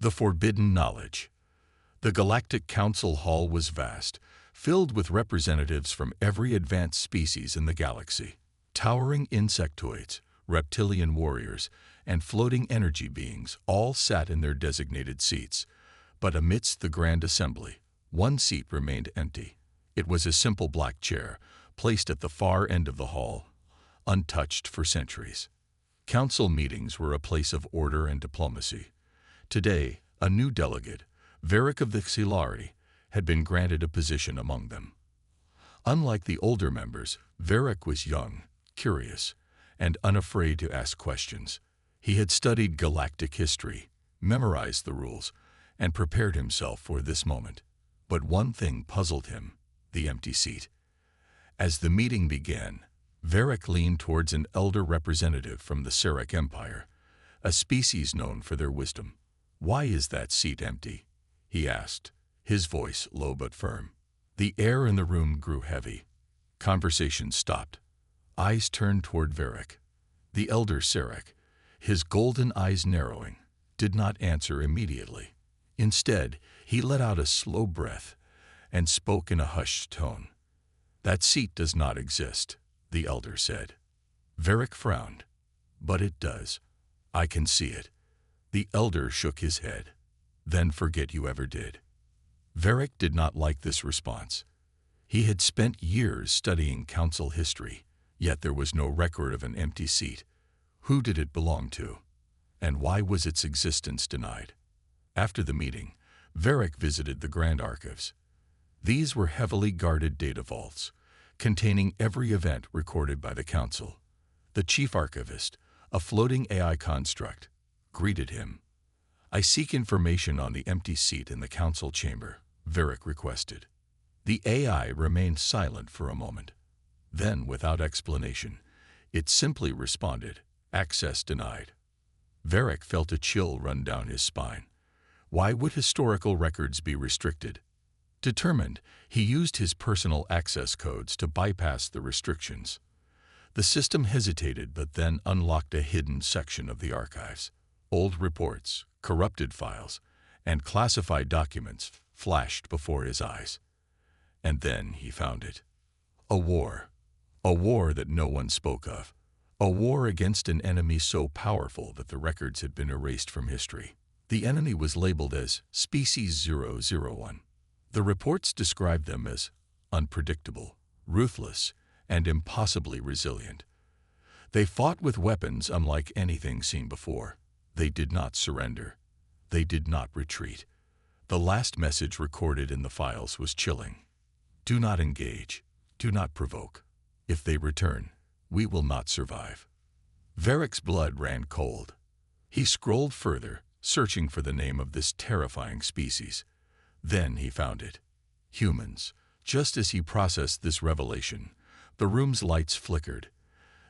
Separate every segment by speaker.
Speaker 1: The Forbidden Knowledge. The Galactic Council Hall was vast, filled with representatives from every advanced species in the galaxy. Towering insectoids, reptilian warriors, and floating energy beings all sat in their designated seats. But amidst the grand assembly, one seat remained empty. It was a simple black chair, placed at the far end of the hall, untouched for centuries. Council meetings were a place of order and diplomacy. Today, a new delegate, Varric of the Xilari, had been granted a position among them. Unlike the older members, Varric was young, curious, and unafraid to ask questions. He had studied galactic history, memorized the rules, and prepared himself for this moment. But one thing puzzled him: the empty seat. As the meeting began, Varric leaned towards an elder representative from the Serek Empire, a species known for their wisdom. "Why is that seat empty?" he asked, his voice low but firm. The air in the room grew heavy. Conversation stopped. Eyes turned toward Varric. The elder Serek, his golden eyes narrowing, did not answer immediately. Instead, he let out a slow breath and spoke in a hushed tone. "That seat does not exist," the elder said. Varric frowned. "But it does. I can see it." The elder shook his head. "Then forget you ever did." Varric did not like this response. He had spent years studying council history, yet there was no record of an empty seat. Who did it belong to? And why was its existence denied? After the meeting, Varric visited the Grand Archives. These were heavily guarded data vaults, containing every event recorded by the council. The chief archivist, a floating AI construct, greeted him. "I seek information on the empty seat in the council chamber," Varric requested. The AI remained silent for a moment. Then, without explanation, it simply responded, "Access denied." Varric felt a chill run down his spine. Why would historical records be restricted? Determined, he used his personal access codes to bypass the restrictions. The system hesitated but then unlocked a hidden section of the archives. Old reports, corrupted files, and classified documents flashed before his eyes. And then he found it. A war that no one spoke of. A war against an enemy so powerful that the records had been erased from history. The enemy was labeled as Species 001. The reports described them as unpredictable, ruthless, and impossibly resilient. They fought with weapons unlike anything seen before. They did not surrender. They did not retreat. The last message recorded in the files was chilling. "Do not engage. Do not provoke. If they return, we will not survive." Varric's blood ran cold. He scrolled further, searching for the name of this terrifying species. Then he found it. Humans. Just as he processed this revelation, the room's lights flickered.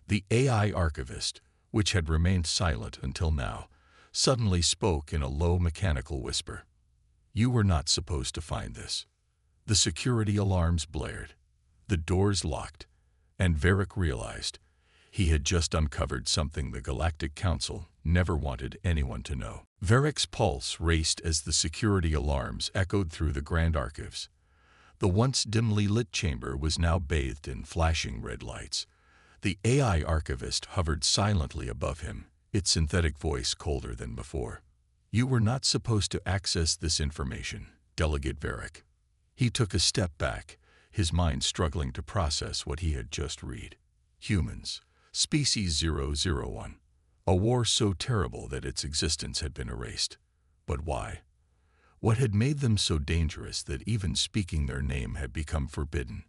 Speaker 1: The AI archivist, which had remained silent until now, suddenly spoke in a low mechanical whisper. "You were not supposed to find this." The security alarms blared. The doors locked, and Varric realized he had just uncovered something the Galactic Council never wanted anyone to know. Varric's pulse raced as the security alarms echoed through the Grand Archives. The once dimly lit chamber was now bathed in flashing red lights. The AI archivist hovered silently above him, its synthetic voice colder than before. "You were not supposed to access this information, Delegate Varric." He took a step back, his mind struggling to process what he had just read. Humans. Species 001. A war so terrible that its existence had been erased. But why? What had made them so dangerous that even speaking their name had become forbidden?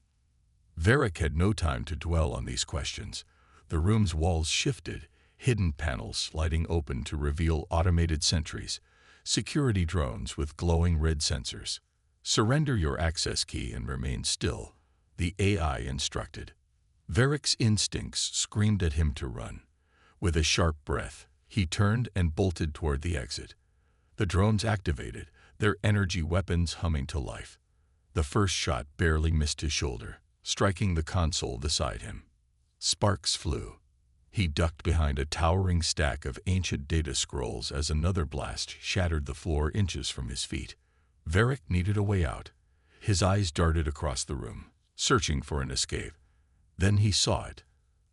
Speaker 1: Varric had no time to dwell on these questions. The room's walls shifted, hidden panels sliding open to reveal automated sentries, security drones with glowing red sensors. "Surrender your access key and remain still," the AI instructed. Varric's instincts screamed at him to run. With a sharp breath, he turned and bolted toward the exit. The drones activated, their energy weapons humming to life. The first shot barely missed his shoulder, striking the console beside him. Sparks flew. He ducked behind a towering stack of ancient data scrolls as another blast shattered the floor inches from his feet. Varric needed a way out. His eyes darted across the room, searching for an escape. Then he saw it,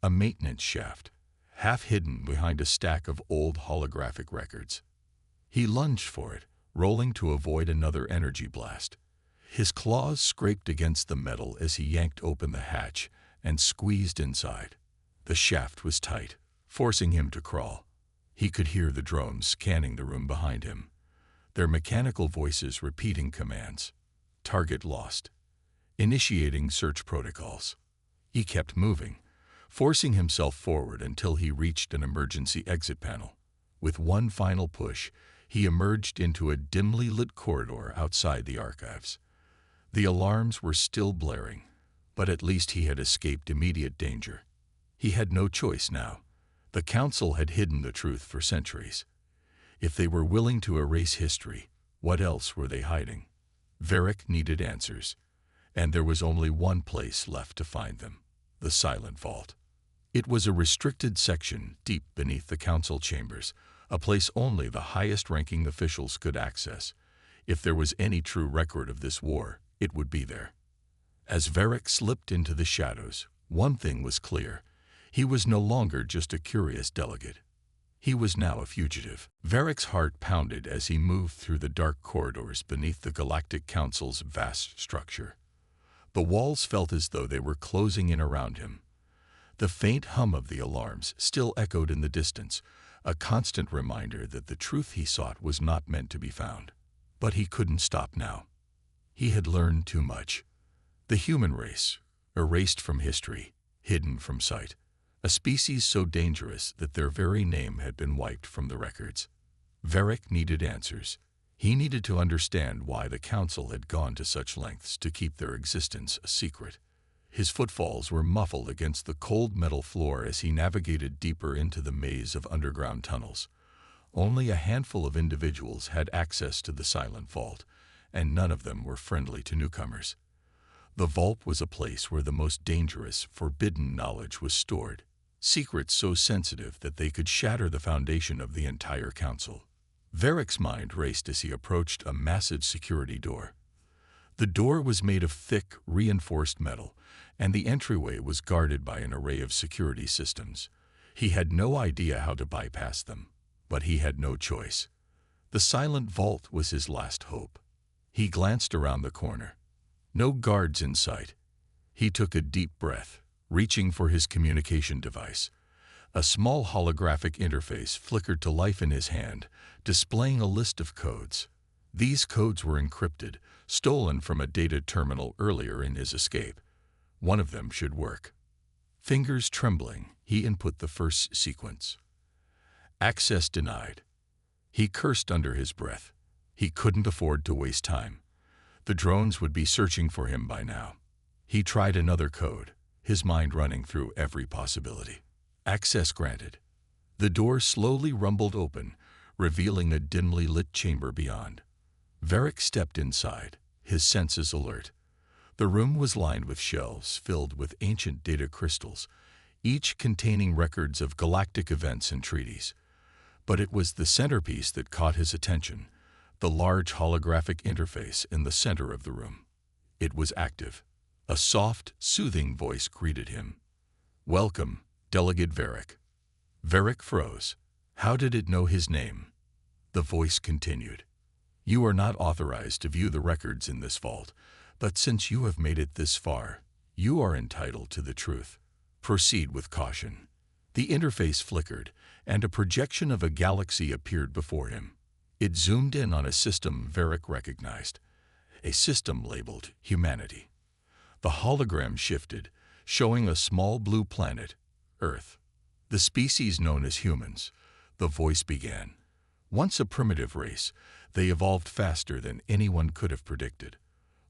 Speaker 1: a maintenance shaft, half hidden behind a stack of old holographic records. He lunged for it, rolling to avoid another energy blast. His claws scraped against the metal as he yanked open the hatch and squeezed inside. The shaft was tight, forcing him to crawl. He could hear the drones scanning the room behind him, their mechanical voices repeating commands. Target lost. Initiating search protocols. He kept moving, forcing himself forward until he reached an emergency exit panel. With one final push, he emerged into a dimly lit corridor outside the archives. The alarms were still blaring, but at least he had escaped immediate danger. He had no choice now. The Council had hidden the truth for centuries. If they were willing to erase history, what else were they hiding? Varric needed answers, and there was only one place left to find them: the Silent Vault. It was a restricted section deep beneath the Council chambers, a place only the highest-ranking officials could access. If there was any true record of this war, it would be there. As Varric slipped into the shadows, one thing was clear. He was no longer just a curious delegate. He was now a fugitive. Varric's heart pounded as he moved through the dark corridors beneath the Galactic Council's vast structure. The walls felt as though they were closing in around him. The faint hum of the alarms still echoed in the distance, a constant reminder that the truth he sought was not meant to be found. But he couldn't stop now. He had learned too much. The human race, erased from history, hidden from sight. A species so dangerous that their very name had been wiped from the records. Varric needed answers. He needed to understand why the Council had gone to such lengths to keep their existence a secret. His footfalls were muffled against the cold metal floor as he navigated deeper into the maze of underground tunnels. Only a handful of individuals had access to the Silent Vault, and none of them were friendly to newcomers. The vault was a place where the most dangerous, forbidden knowledge was stored. Secrets so sensitive that they could shatter the foundation of the entire Council. Varric's mind raced as he approached a massive security door. The door was made of thick, reinforced metal, and the entryway was guarded by an array of security systems. He had no idea how to bypass them, but he had no choice. The Silent Vault was his last hope. He glanced around the corner. No guards in sight. He took a deep breath, reaching for his communication device. A small holographic interface flickered to life in his hand, displaying a list of codes. These codes were encrypted, stolen from a data terminal earlier in his escape. One of them should work. Fingers trembling, he input the first sequence. Access denied. He cursed under his breath. He couldn't afford to waste time. The drones would be searching for him by now. He tried another code, his mind running through every possibility. Access granted. The door slowly rumbled open, revealing a dimly lit chamber beyond. Varric stepped inside, his senses alert. The room was lined with shelves filled with ancient data crystals, each containing records of galactic events and treaties. But it was the centerpiece that caught his attention, the large holographic interface in the center of the room. It was active. A soft, soothing voice greeted him. "Welcome, Delegate Varric." Varric froze. How did it know his name? The voice continued. "You are not authorized to view the records in this vault, but since you have made it this far, you are entitled to the truth. Proceed with caution." The interface flickered, and a projection of a galaxy appeared before him. It zoomed in on a system Varric recognized, a system labeled Humanity. The hologram shifted, showing a small blue planet, Earth. The species known as humans, the voice began. Once a primitive race, they evolved faster than anyone could have predicted.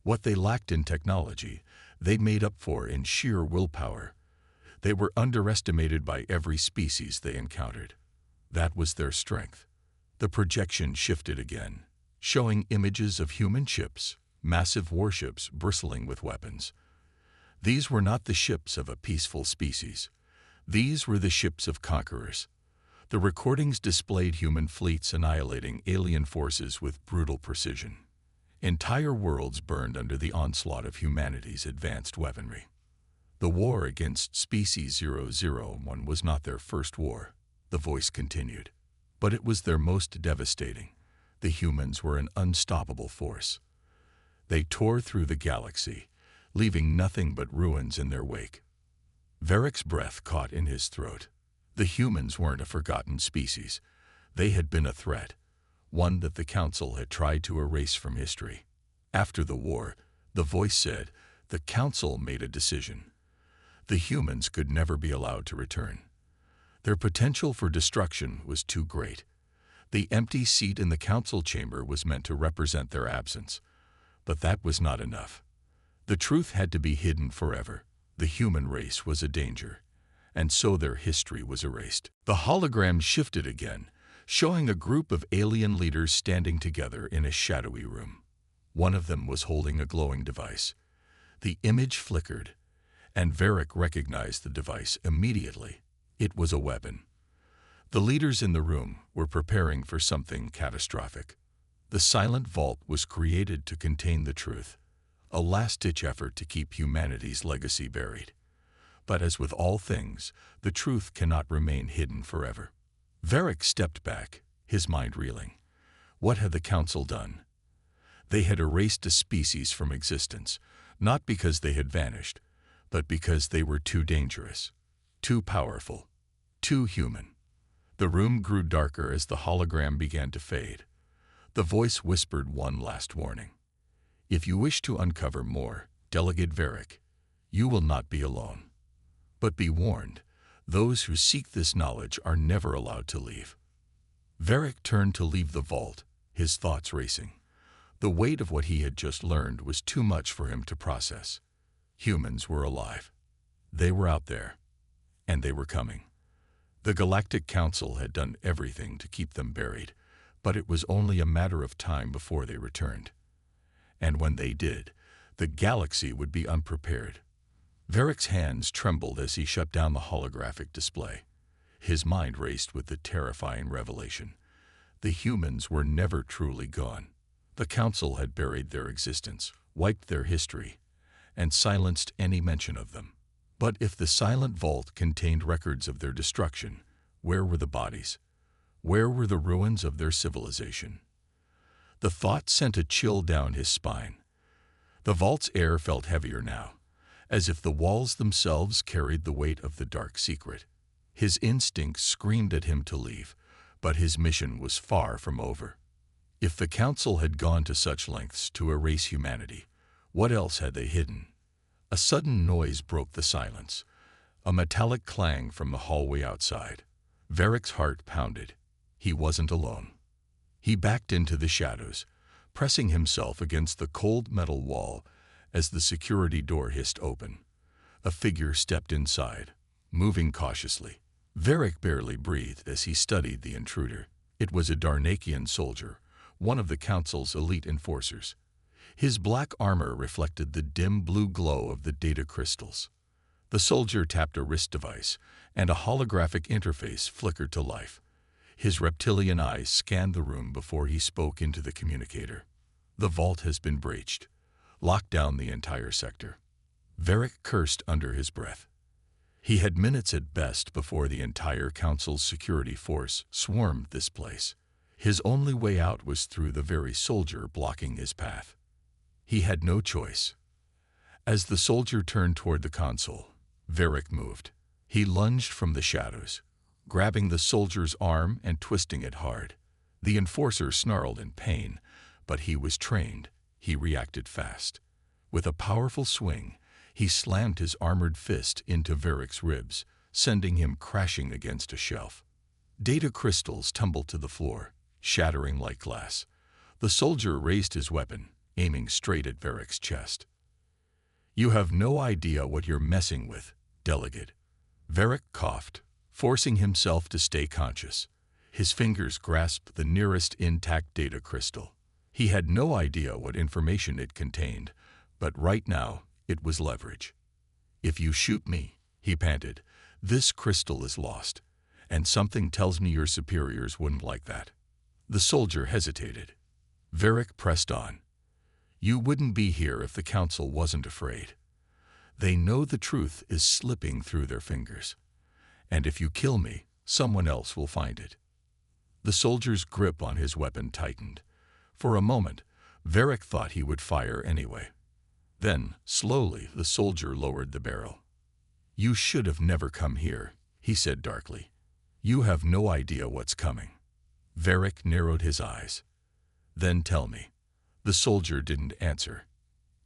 Speaker 1: What they lacked in technology, they made up for in sheer willpower. They were underestimated by every species they encountered. That was their strength. The projection shifted again, showing images of human ships, massive warships bristling with weapons. These were not the ships of a peaceful species. These were the ships of conquerors. The recordings displayed human fleets annihilating alien forces with brutal precision. Entire worlds burned under the onslaught of humanity's advanced weaponry. The war against Species 001 was not their first war, the voice continued, but it was their most devastating. The humans were an unstoppable force. They tore through the galaxy, leaving nothing but ruins in their wake. Varric's breath caught in his throat. The humans weren't a forgotten species. They had been a threat, one that the Council had tried to erase from history. After the war, the voice said, the Council made a decision. The humans could never be allowed to return. Their potential for destruction was too great. The empty seat in the Council chamber was meant to represent their absence. But that was not enough. The truth had to be hidden forever. The human race was a danger, and so their history was erased. The hologram shifted again, showing a group of alien leaders standing together in a shadowy room. One of them was holding a glowing device. The image flickered, and Varric recognized the device immediately. It was a weapon. The leaders in the room were preparing for something catastrophic. The silent vault was created to contain the truth, a last-ditch effort to keep humanity's legacy buried. But as with all things, the truth cannot remain hidden forever. Varric stepped back, his mind reeling. What had the Council done? They had erased a species from existence, not because they had vanished, but because they were too dangerous, too powerful, too human. The room grew darker as the hologram began to fade. The voice whispered one last warning. If you wish to uncover more, Delegate Varric, you will not be alone. But be warned, those who seek this knowledge are never allowed to leave. Varric turned to leave the vault, his thoughts racing. The weight of what he had just learned was too much for him to process. Humans were alive. They were out there, and they were coming. The Galactic Council had done everything to keep them buried, but it was only a matter of time before they returned. And when they did, the galaxy would be unprepared. Varric's hands trembled as he shut down the holographic display. His mind raced with the terrifying revelation. The humans were never truly gone. The Council had buried their existence, wiped their history, and silenced any mention of them. But if the silent vault contained records of their destruction, where were the bodies? Where were the ruins of their civilization? The thought sent a chill down his spine. The vault's air felt heavier now, as if the walls themselves carried the weight of the dark secret. His instincts screamed at him to leave, but his mission was far from over. If the Council had gone to such lengths to erase humanity, what else had they hidden? A sudden noise broke the silence, a metallic clang from the hallway outside. Varric's heart pounded. He wasn't alone. He backed into the shadows, pressing himself against the cold metal wall as the security door hissed open. A figure stepped inside, moving cautiously. Varric barely breathed as he studied the intruder. It was a Darnakian soldier, one of the Council's elite enforcers. His black armor reflected the dim blue glow of the data crystals. The soldier tapped a wrist device, and a holographic interface flickered to life. His reptilian eyes scanned the room before he spoke into the communicator. The vault has been breached. Lock down the entire sector. Varric cursed under his breath. He had minutes at best before the entire Council's security force swarmed this place. His only way out was through the very soldier blocking his path. He had no choice. As the soldier turned toward the console, Varric moved. He lunged from the shadows, grabbing the soldier's arm and twisting it hard. The enforcer snarled in pain, but he was trained. He reacted fast. With a powerful swing, he slammed his armored fist into Varric's ribs, sending him crashing against a shelf. Data crystals tumbled to the floor, shattering like glass. The soldier raised his weapon, aiming straight at Varric's chest. "You have no idea what you're messing with, Delegate." Varric coughed, forcing himself to stay conscious. His fingers grasped the nearest intact data crystal. He had no idea what information it contained, but right now it was leverage. "If you shoot me," he panted, This crystal is lost, and something tells me your superiors wouldn't like that." The soldier hesitated. Varric pressed on. "You wouldn't be here if the council wasn't afraid. They know the truth is slipping through their fingers. And if you kill me, someone else will find it." The soldier's grip on his weapon tightened. For a moment, Varric thought he would fire anyway. Then, slowly, the soldier lowered the barrel. "You should have never come here," he said darkly. "You have no idea what's coming." Varric narrowed his eyes. "Then tell me." The soldier didn't answer.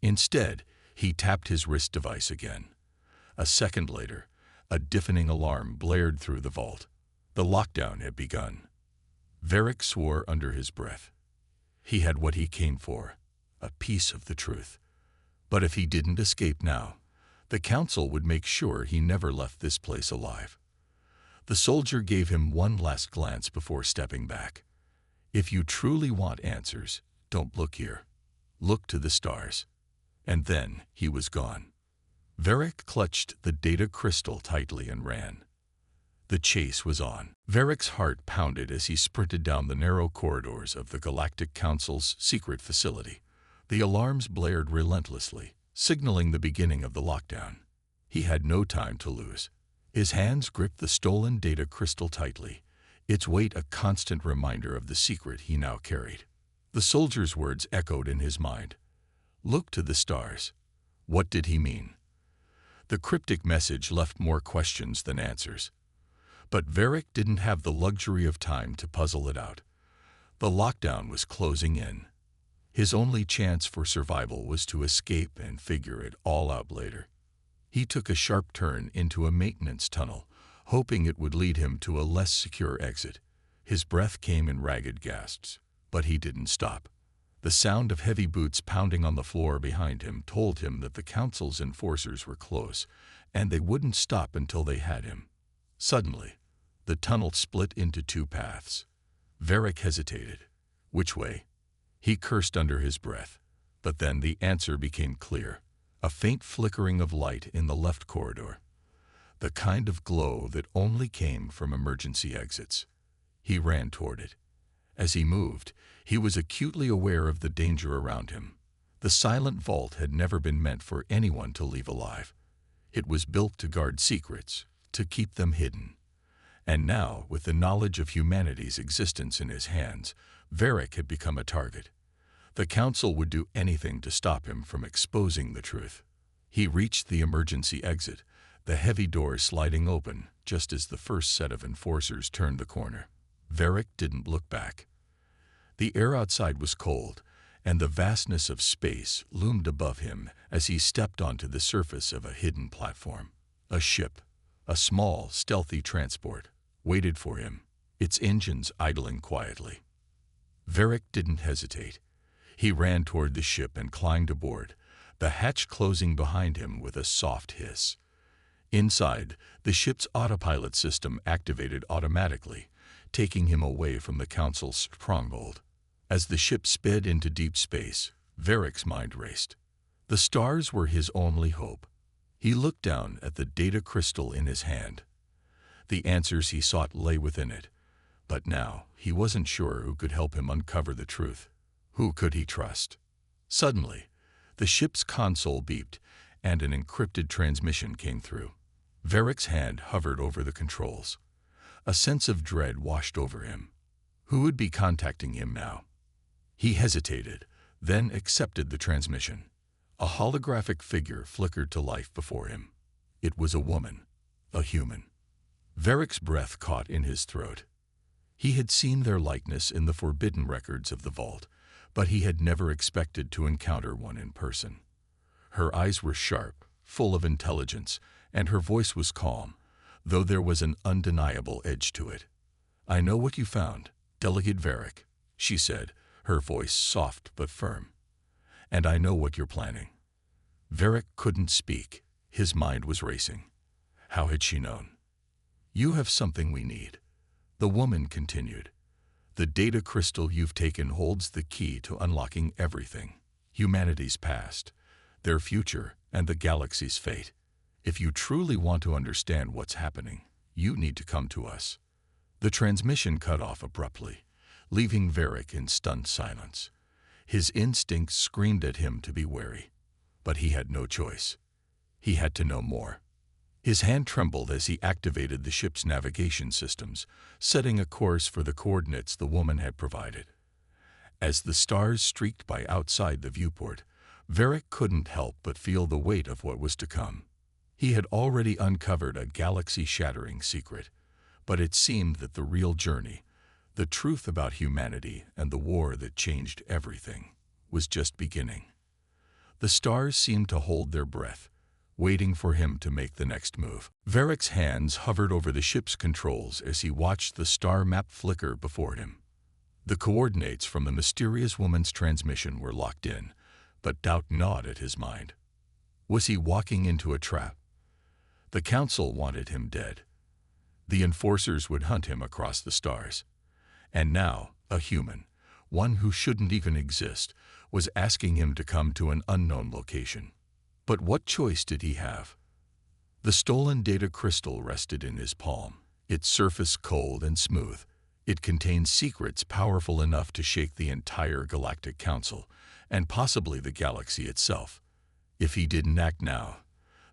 Speaker 1: Instead, he tapped his wrist device again. A second later, a deafening alarm blared through the vault. The lockdown had begun. Varric swore under his breath. He had what he came for, a piece of the truth. But if he didn't escape now, the council would make sure he never left this place alive. The soldier gave him one last glance before stepping back. "If you truly want answers, don't look here. Look to the stars." And then he was gone. Varric clutched the data crystal tightly and ran. The chase was on. Varric's heart pounded as he sprinted down the narrow corridors of the Galactic Council's secret facility. The alarms blared relentlessly, signaling the beginning of the lockdown. He had no time to lose. His hands gripped the stolen data crystal tightly, its weight a constant reminder of the secret he now carried. The soldier's words echoed in his mind. Look to the stars. What did he mean? The cryptic message left more questions than answers. But Varric didn't have the luxury of time to puzzle it out. The lockdown was closing in. His only chance for survival was to escape and figure it all out later. He took a sharp turn into a maintenance tunnel, hoping it would lead him to a less secure exit. His breath came in ragged gasps, but he didn't stop. The sound of heavy boots pounding on the floor behind him told him that the council's enforcers were close, and they wouldn't stop until they had him. Suddenly, the tunnel split into two paths. Varric hesitated. Which way? He cursed under his breath, but then the answer became clear. A faint flickering of light in the left corridor. The kind of glow that only came from emergency exits. He ran toward it. As he moved, he was acutely aware of the danger around him. The silent vault had never been meant for anyone to leave alive. It was built to guard secrets, to keep them hidden. And now, with the knowledge of humanity's existence in his hands, Varric had become a target. The council would do anything to stop him from exposing the truth. He reached the emergency exit, the heavy doors sliding open just as the first set of enforcers turned the corner. Varric didn't look back. The air outside was cold, and the vastness of space loomed above him as he stepped onto the surface of a hidden platform. A ship, a small, stealthy transport, waited for him, its engines idling quietly. Varric didn't hesitate. He ran toward the ship and climbed aboard, the hatch closing behind him with a soft hiss. Inside, the ship's autopilot system activated automatically, taking him away from the council's stronghold. As the ship sped into deep space, Varric's mind raced. The stars were his only hope. He looked down at the data crystal in his hand. The answers he sought lay within it, but now he wasn't sure who could help him uncover the truth. Who could he trust? Suddenly, the ship's console beeped, and an encrypted transmission came through. Varric's hand hovered over the controls. A sense of dread washed over him. Who would be contacting him now? He hesitated, then accepted the transmission. A holographic figure flickered to life before him. It was a woman, a human. Varric's breath caught in his throat. He had seen their likeness in the forbidden records of the vault, but he had never expected to encounter one in person. Her eyes were sharp, full of intelligence, and her voice was calm, though there was an undeniable edge to it. "I know what you found, Delegate Varric," she said, her voice soft but firm. "And I know what you're planning." Varric couldn't speak. His mind was racing. How had she known? "You have something we need," the woman continued. "The data crystal you've taken holds the key to unlocking everything. Humanity's past, their future, and the galaxy's fate. If you truly want to understand what's happening, you need to come to us. The transmission cut off abruptly, leaving Varric in stunned silence. His instincts screamed at him to be wary, but he had no choice. He had to know more. His hand trembled as he activated the ship's navigation systems, setting a course for the coordinates the woman had provided. As the stars streaked by outside the viewport, Varric couldn't help but feel the weight of what was to come. He had already uncovered a galaxy-shattering secret, but it seemed that the real journey, the truth about humanity and the war that changed everything, was just beginning. The stars seemed to hold their breath, waiting for him to make the next move. Varric's hands hovered over the ship's controls as he watched the star map flicker before him. The coordinates from the mysterious woman's transmission were locked in, but doubt gnawed at his mind. Was he walking into a trap? The Council wanted him dead. The enforcers would hunt him across the stars. And now, a human, one who shouldn't even exist, was asking him to come to an unknown location. But what choice did he have? The stolen data crystal rested in his palm, its surface cold and smooth. It contained secrets powerful enough to shake the entire Galactic Council, and possibly the galaxy itself. If he didn't act now,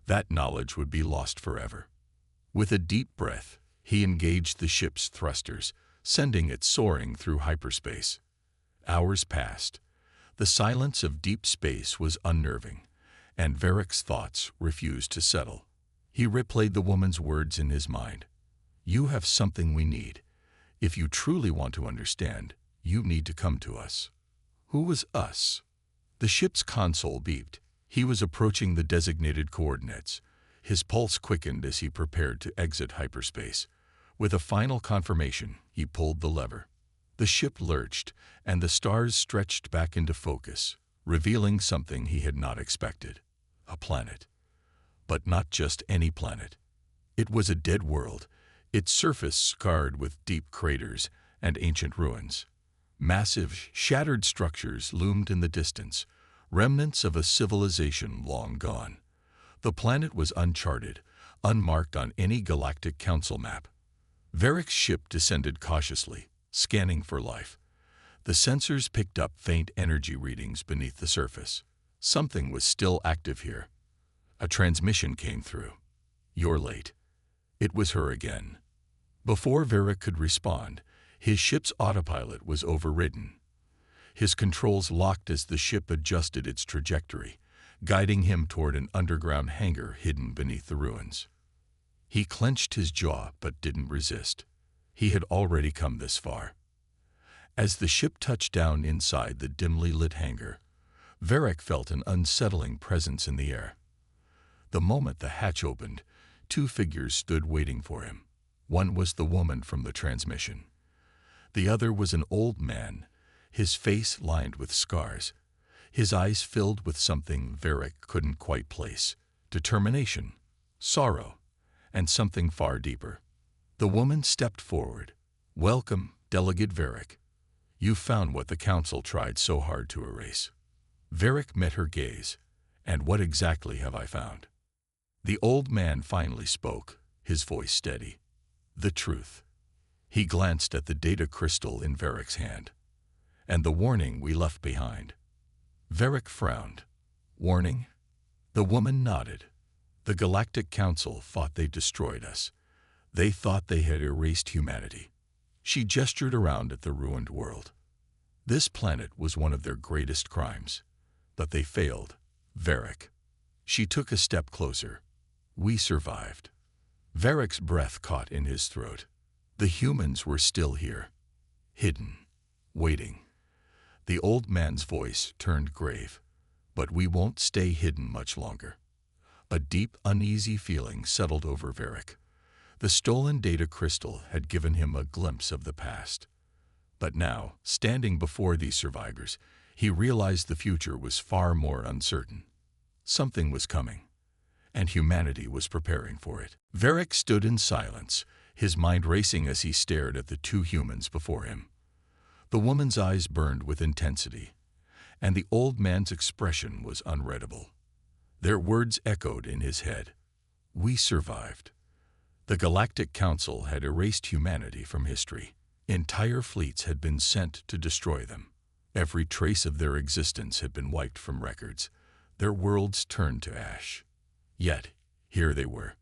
Speaker 1: that knowledge would be lost forever. With a deep breath, he engaged the ship's thrusters, sending it soaring through hyperspace. Hours passed. The silence of deep space was unnerving, and Varric's thoughts refused to settle. He replayed the woman's words in his mind. "You have something we need. If you truly want to understand, you need to come to us." Who was us? The ship's console beeped. He was approaching the designated coordinates. His pulse quickened as he prepared to exit hyperspace. With a final confirmation, he pulled the lever. The ship lurched, and the stars stretched back into focus, revealing something he had not expected. A planet. But not just any planet. It was a dead world, its surface scarred with deep craters and ancient ruins. Massive, shattered structures loomed in the distance, remnants of a civilization long gone. The planet was uncharted, unmarked on any Galactic Council map. Varric's ship descended cautiously, scanning for life. The sensors picked up faint energy readings beneath the surface. Something was still active here. A transmission came through. "You're late." It was her again. Before Varric could respond, his ship's autopilot was overridden. His controls locked as the ship adjusted its trajectory, guiding him toward an underground hangar hidden beneath the ruins. He clenched his jaw but didn't resist. He had already come this far. As the ship touched down inside the dimly lit hangar, Varric felt an unsettling presence in the air. The moment the hatch opened, two figures stood waiting for him. One was the woman from the transmission. The other was an old man, his face lined with scars, his eyes filled with something Varric couldn't quite place: determination, sorrow, and something far deeper. The woman stepped forward. "Welcome, Delegate Varric. You found what the Council tried so hard to erase." Varric met her gaze. "And what exactly have I found?" The old man finally spoke, his voice steady. "The truth." He glanced at the data crystal in Varric's hand. "And the warning we left behind." Varric frowned. "Warning?" The woman nodded. "The Galactic Council thought they destroyed us. They thought they had erased humanity." She gestured around at the ruined world. This planet was one of their greatest crimes. But they failed. Varric. She took a step closer. "We survived." Varric's breath caught in his throat. The humans were still here, hidden, waiting. The old man's voice turned grave. "But we won't stay hidden much longer." A deep, uneasy feeling settled over Varric. The stolen data crystal had given him a glimpse of the past. But now, standing before these survivors, he realized the future was far more uncertain. Something was coming, and humanity was preparing for it. Varric stood in silence, his mind racing as he stared at the two humans before him. The woman's eyes burned with intensity, and the old man's expression was unreadable. Their words echoed in his head. We survived. The Galactic Council had erased humanity from history. Entire fleets had been sent to destroy them. Every trace of their existence had been wiped from records. Their worlds turned to ash. Yet, here they were,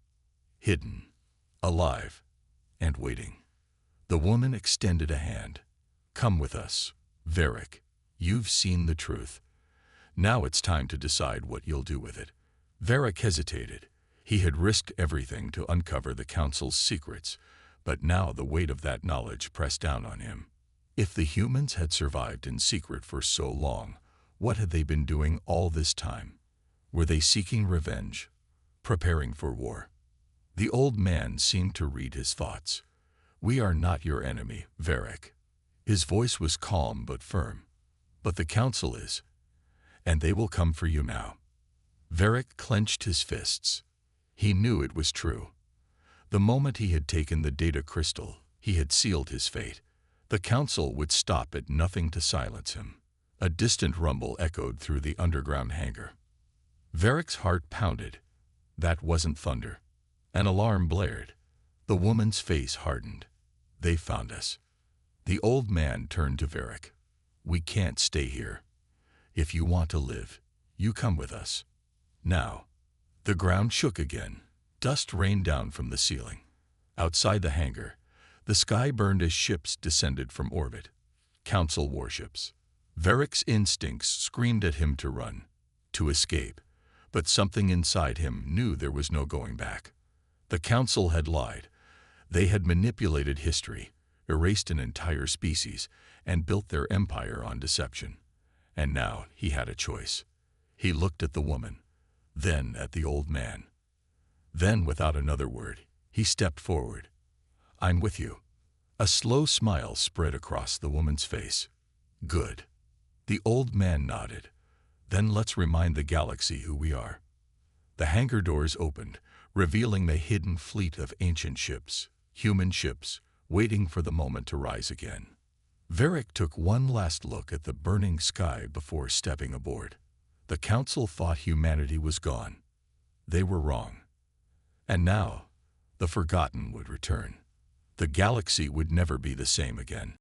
Speaker 1: hidden, alive, and waiting. The woman extended a hand. Come with us, Varric. You've seen the truth. Now it's time to decide what you'll do with it. Varric hesitated. He had risked everything to uncover the Council's secrets, but now the weight of that knowledge pressed down on him. If the humans had survived in secret for so long, what had they been doing all this time? Were they seeking revenge, preparing for war? The old man seemed to read his thoughts. We are not your enemy, Varric. His voice was calm but firm. But the Council is, and they will come for you now. Varric clenched his fists. He knew it was true. The moment he had taken the data crystal, he had sealed his fate. The Council would stop at nothing to silence him. A distant rumble echoed through the underground hangar. Varric's heart pounded. That wasn't thunder. An alarm blared. The woman's face hardened. They found us. The old man turned to Varric. We can't stay here. If you want to live, you come with us. Now. The ground shook again. Dust rained down from the ceiling. Outside the hangar, the sky burned as ships descended from orbit. Council warships. Varric's instincts screamed at him to run, to escape, but something inside him knew there was no going back. The Council had lied. They had manipulated history, erased an entire species, and built their empire on deception. And now he had a choice. He looked at the woman, then at the old man. Then, without another word, he stepped forward. I'm with you. A slow smile spread across the woman's face. Good. The old man nodded. Then let's remind the galaxy who we are. The hangar doors opened, revealing the hidden fleet of ancient ships, human ships, waiting for the moment to rise again. Varric took one last look at the burning sky before stepping aboard. The Council thought humanity was gone. They were wrong. And now, the forgotten would return. The galaxy would never be the same again.